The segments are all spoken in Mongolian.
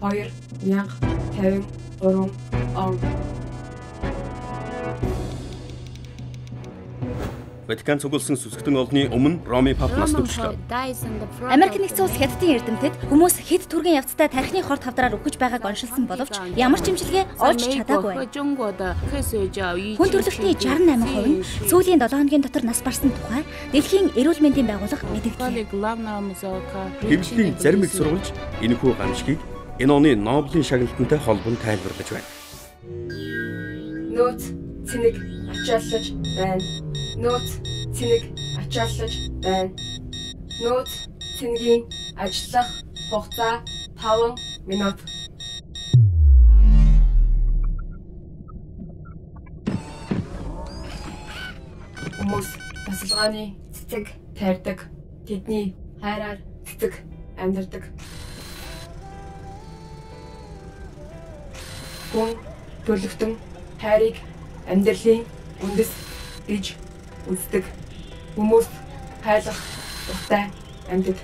2053 он. Ватикан цугласан сүсгтэн олны өмнө Роми пап нас төвчлөө. Америк нэгдсэн улс Хятадын эрдэмтэд хүмүүс хэд түргэн явцтай тархины хорт хавдраар үхэж байгааг оншилсан боловч ямар ч имчилгээ олж чадаагүй. Хүн төрөлхтний 68% нь сүүлийн 7 хоногийн дотор нас барсан тухай Дэлхийн эрүүл мэндийн байгууллага мэдэгдлээ. Хэвлэлийн зарим их сурвалж энэхүү гамшигыг энэ оны Нобелийн шагналтантай холбон тайлбарлаж байна. Нөөц цэник ачааллаж байна. Нөөц цэник ачааллаж байна. Нөөц цэнигийн ажиллах хугацаа 5 минут. Хүмүүс тасалгааны цэцэг тайрдаг. Тэдний хайраар цэцэг амьдардаг. Хүн төлөвтөн хайрыг амьдралын үндэс гэж үздэг. Хүмүүс хайлах дуртай амьд.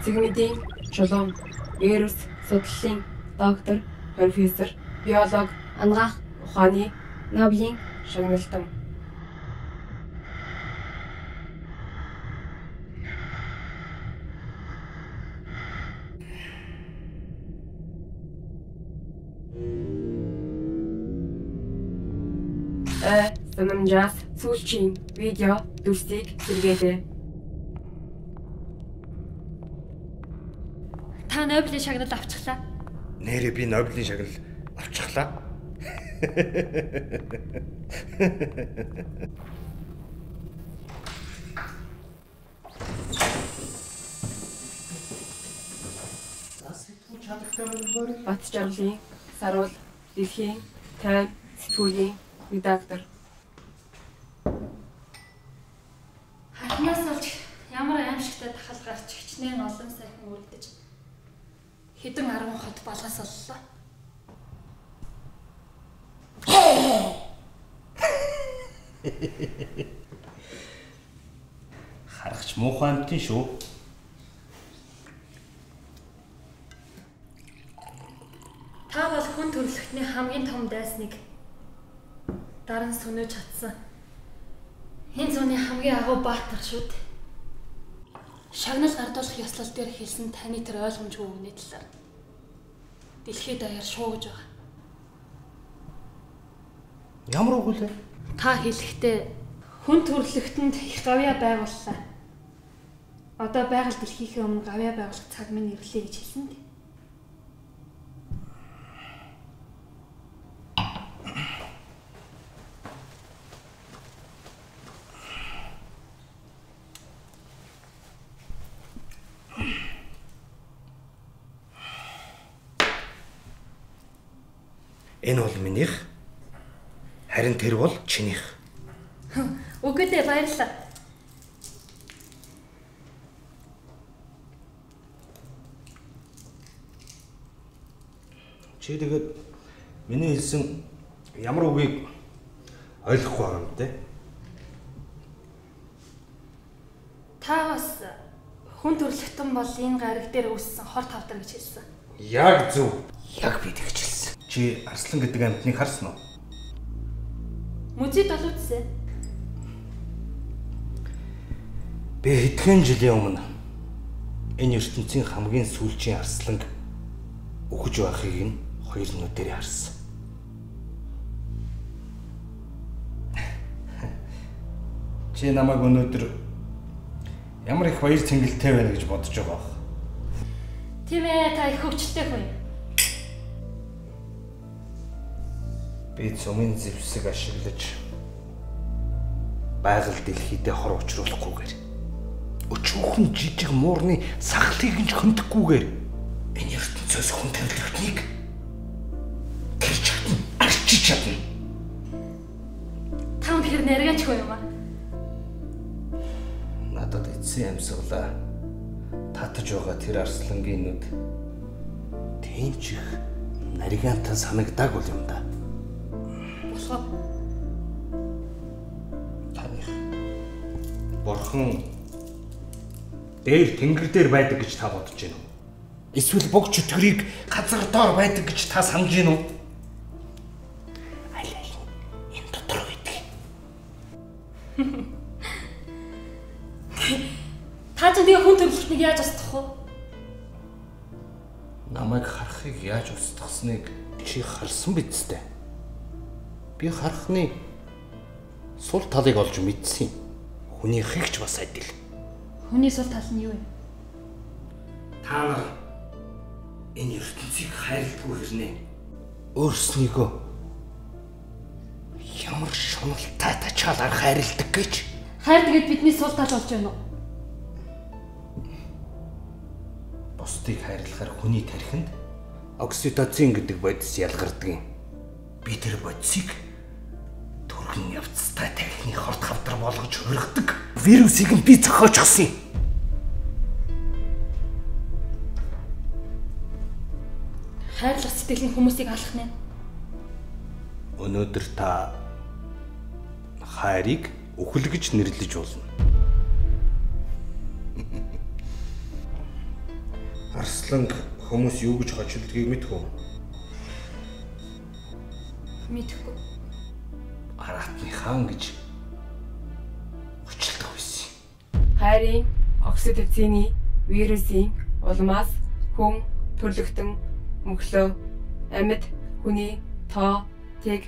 Цэгмэдийн чулуун, вирус судлалын доктор, профессор, биолог, анагаах ухааны Нобелийн шагналтан. Санамжаас сүүлчийн видео дүрсийг сэргээдэг. Та Нобелийн шагнал авчихлаа. Нэрээ би Нобелийн шагнал авчихлаа. Бат жаргалын саруул дэлхийн тайм сэтгүүлийн редактор. Хатнаас олж ямар аимшигтай тахал гарч хичнээн олон сайхан үлдэж хэдэн 10 хот балгаас оллоо. Харагч муухай амтын шүү. Та бол хүн төрөлхтний хамгийн том дайсныг даран сүнэж чадсан. Энэ зууны хамгийн агуу баатар шүү дээ. Шагнал гардуулах ёслол дээр хэлсэн таны тэр ойлгомжгүй үгний талаар дэлхийд даяар шуугж байгаа. Ямар үг вэ? Та хэлэхдээ хүн төрөлхтөнд их гавьяа байгууллаа. Одоо байгаль дэлхийхээ өмнө гавьяа байгуулах цаг минь ирлээ гэж хэлсэн дээ. Энэ бол минийх. Харин тэр бол чинийх. Үгүй дээ, баярлалаа. Чи тэгээд миний хэлсэн ямар үгийг ойлгохгүй байгаа юм те? Та бас хүн төрөлхтөн бол энэ гариг дээр үүссэн хор тавдар гэж хэлсэн. Яг зөв. Яг би тэгж хэлсэн. Чи арслан гэдэг амьтныг харсан уу? Музейд олоодсэн. Би хэдхэн жилийн өмнө энэ ертөнцийн хамгийн сүүлчийн арсланг өгөж байхыг нь хоёр нүдээр харсан. Чи намайг өнөөдөр ямар их баяр цэнгэлтэй байна гэж бодож байгаа. Тийм ээ, та их хөвчлөлтэй хүн. Би цөмийн зэвсэг ашиглаж байгаль дэлхийдээ хор учруулахгүйгээр өчүүхэн жижиг муурны сахлыг нь хөндөхгүйгээр энэ ертөнцөөс хүн төрөлхтнийг тэрч чадна, арчиж чадна. Та үнэхээр нэргэнч хүн юм аа. Надад эцсийн амьсгалаа татаж байгаа тэр арслангийн нүд тэнцэх наригантай санагдааг бол юм да. Болохоор таних бурхан дээр тэнгэр дээр байдаг гэж та бодож байна уу? Эсвэл богч өтгөрийг газар доор байдаг гэж та санаж байна уу? Аль энэ дотор байдаг. та ч тэгээ хүн төрөлхтнийг яаж устгах вэ? Намайг харахыг яаж устгасныг чи харсан биз дээ. Би харахны сул талыг олж мэдсэн юм. Хүнийхийг ч бас адил. Хүний сул тал нь юу вэ? Та нар энэ ертөнцийг хайрладгүй хэрнээ. Өөрснийгөө ямар шуналтай тачаалаар хайрладаг гэж. Хайр тэгээд бидний сул тал болж байна уу? Бусдыг хайрлахаар хүний тархинд окситоцин гэдэг бодис ялгардаг юм. Би тэр бодисыг түргэн явцтай тархины хорт хавдар болгож хөргөдөг. Вирусыг нь би зохиочихсон юм. Хайрлах сэтгэл нь хүмүүсийг алах нэ. Өнөөдөр та хайрыг үхэл гэж нэрлэж болно. Арсланг хүмүүс юу гэж хожилдгийг мэдэх үү? Мэдэхгүй. Аратны хаан гэж хожилдог байсан. Хайрын окситоцины вирусын улмаас хүн төрлөختөн мөглөө амьд хүний тоо тэг